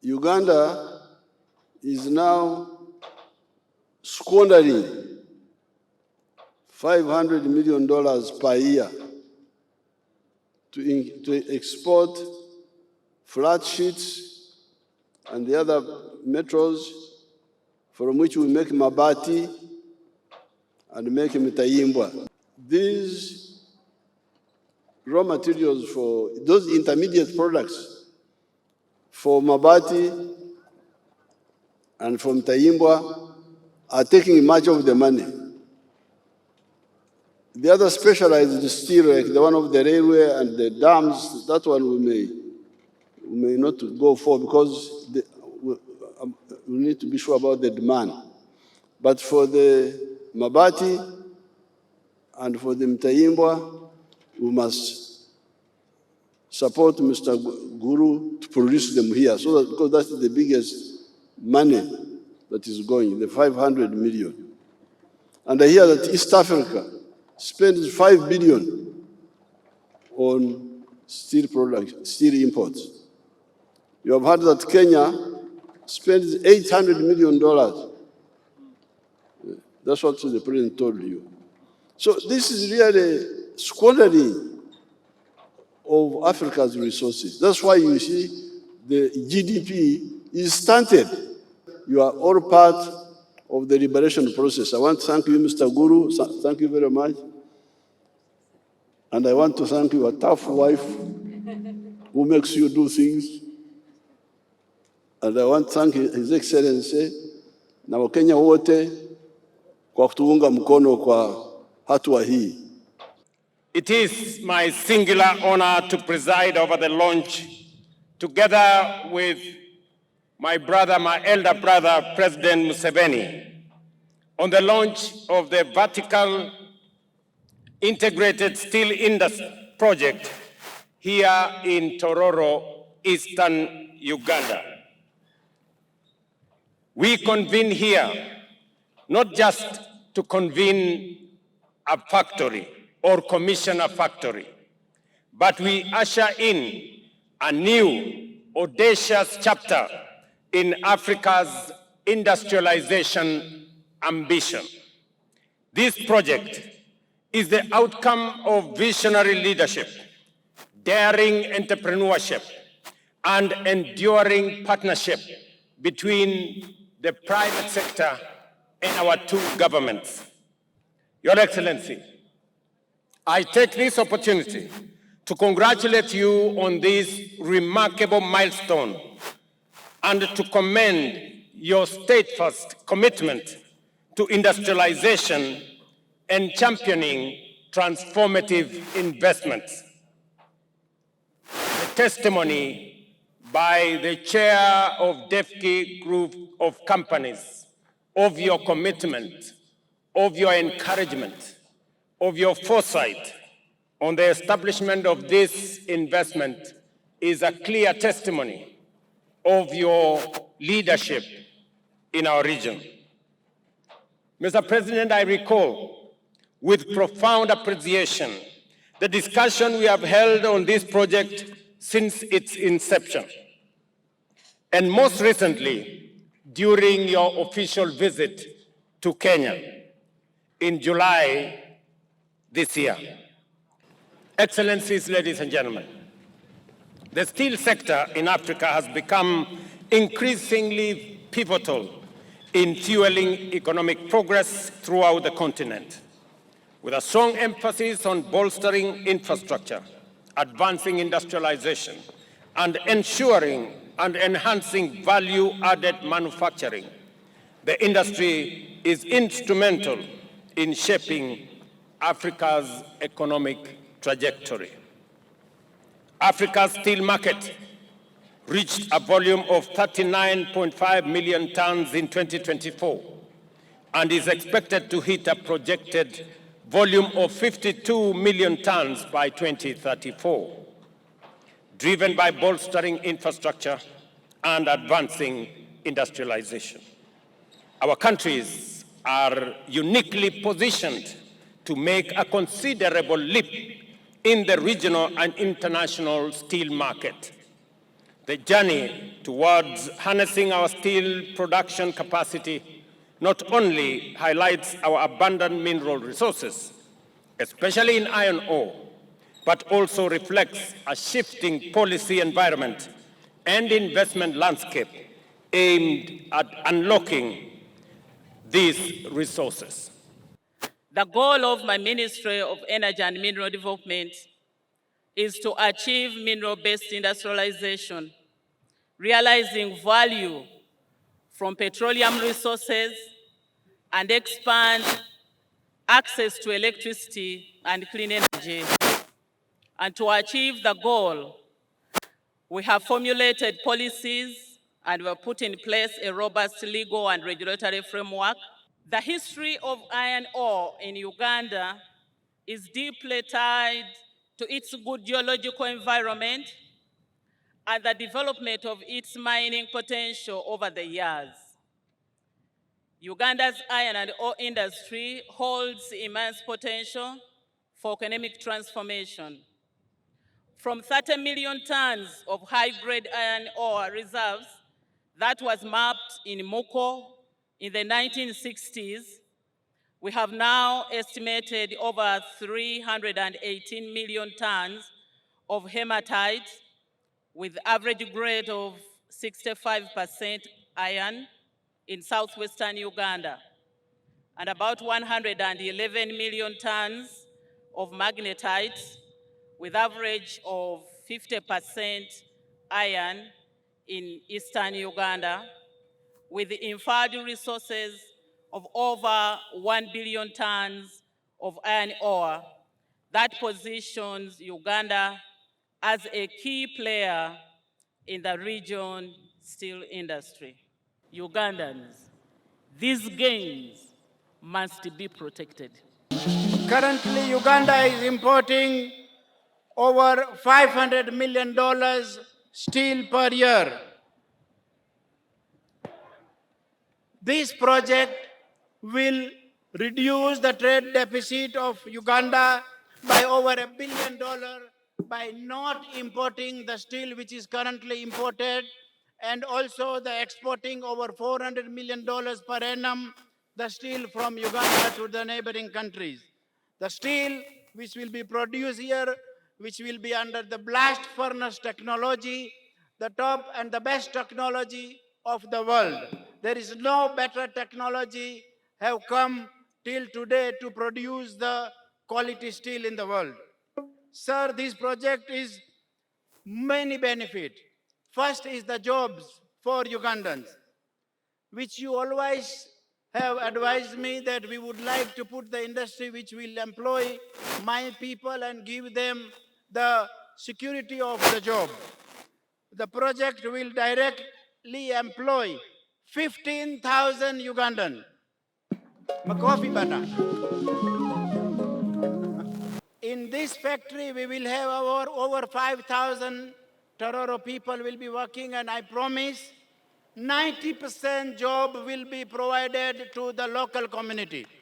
Uganda is now squandering $500 million per year to export flat sheets and the other metals from which we make mabati and make mitayimbwa. These raw materials for those intermediate products for mabati and from mitayimbwa are taking much of the money. The other specialized steel, like the one of the railway and the dams, that one we may not go for because we need to be sure about the demand. But for the mabati and for the mitayimbwa, we must support Mr. Guru to produce them here, so that, because that's the biggest money that is going, the 500 million. And I hear that East Africa spends 5 billion on steel products, steel imports. You have heard that Kenya spends $800 million. That's what the president told you. So this is really squandering of Africa's resources. That's why you see the GDP is stunted. You are all part of the liberation process. I want to thank you, Mr. Guru. Thank you very much. And I want to thank your tough wife who makes you do things. And I want to thank His Excellency na Wakenya wote kwa kutuunga mkono kwa hatua hii. It is my singular honor to preside over the launch, together with my brother, my elder brother, President Museveni, on the launch of the vertical integrated steel industry project here in Tororo, eastern Uganda. We convene here not just to convene a factory or commission a factory, but we usher in a new, audacious chapter in Africa's industrialization ambition. This project is the outcome of visionary leadership, daring entrepreneurship, and enduring partnership between the private sector and our two governments. Your Excellency, I take this opportunity to congratulate you on this remarkable milestone and to commend your steadfast commitment to industrialization and championing transformative investments. The testimony by the chair of Devki Group of companies of your commitment, of your encouragement, of your foresight on the establishment of this investment is a clear testimony of your leadership in our region. Mr. President, I recall with profound appreciation the discussion we have held on this project since its inception, and most recently during your official visit to Kenya in July this year. Excellencies, ladies and gentlemen, the steel sector in Africa has become increasingly pivotal in fueling economic progress throughout the continent, with a strong emphasis on bolstering infrastructure, advancing industrialization, and ensuring and enhancing value-added manufacturing. The industry is instrumental in shaping Africa's economic trajectory. Africa's steel market reached a volume of 39.5 million tons in 2024 and is expected to hit a projected volume of 52 million tons by 2034, driven by bolstering infrastructure and advancing industrialization. Our countries are uniquely positioned to make a considerable leap in the regional and international steel market, The journey towards harnessing our steel production capacity not only highlights our abundant mineral resources, especially in iron ore, but also reflects a shifting policy environment and investment landscape aimed at unlocking these resources. The goal of my Ministry of Energy and Mineral Development is to achieve mineral-based industrialization, realizing value from petroleum resources and expand access to electricity and clean energy. And to achieve the goal, we have formulated policies and we have put in place a robust legal and regulatory framework. The history of iron ore in Uganda is deeply tied to its good geological environment and the development of its mining potential over the years. Uganda's iron and ore industry holds immense potential for economic transformation. From 30 million tons of high-grade iron ore reserves that was mapped in Muko in the 1960s, we have now estimated over 318 million tons of hematite with average grade of 65% iron in southwestern Uganda, and about 111 million tons of magnetite with average of 50% iron in eastern Uganda, with inferred resources of over 1 billion tons of iron ore that positions Uganda as a key player in the region steel industry. Ugandans, these gains must be protected. Currently, Uganda is importing over $500 million steel per year. This project will reduce the trade deficit of Uganda by over $1 billion by not importing the steel which is currently imported, and also the exporting over $400 million per annum the steel from Uganda to the neighboring countries. The steel which will be produced here, which will be under the blast furnace technology, the top and the best technology of the world. There is no better technology have come till today to produce the quality steel in the world. Sir, this project is many benefits. First is the jobs for Ugandans, which you always have advised me that we would like to put the industry which will employ my people and give them the security of the job. The project will directly employ 15,000 Ugandan. Makofi bana. In this factory, we will have over 5,000 Tororo people will be working, and I promise 90% job will be provided to the local community.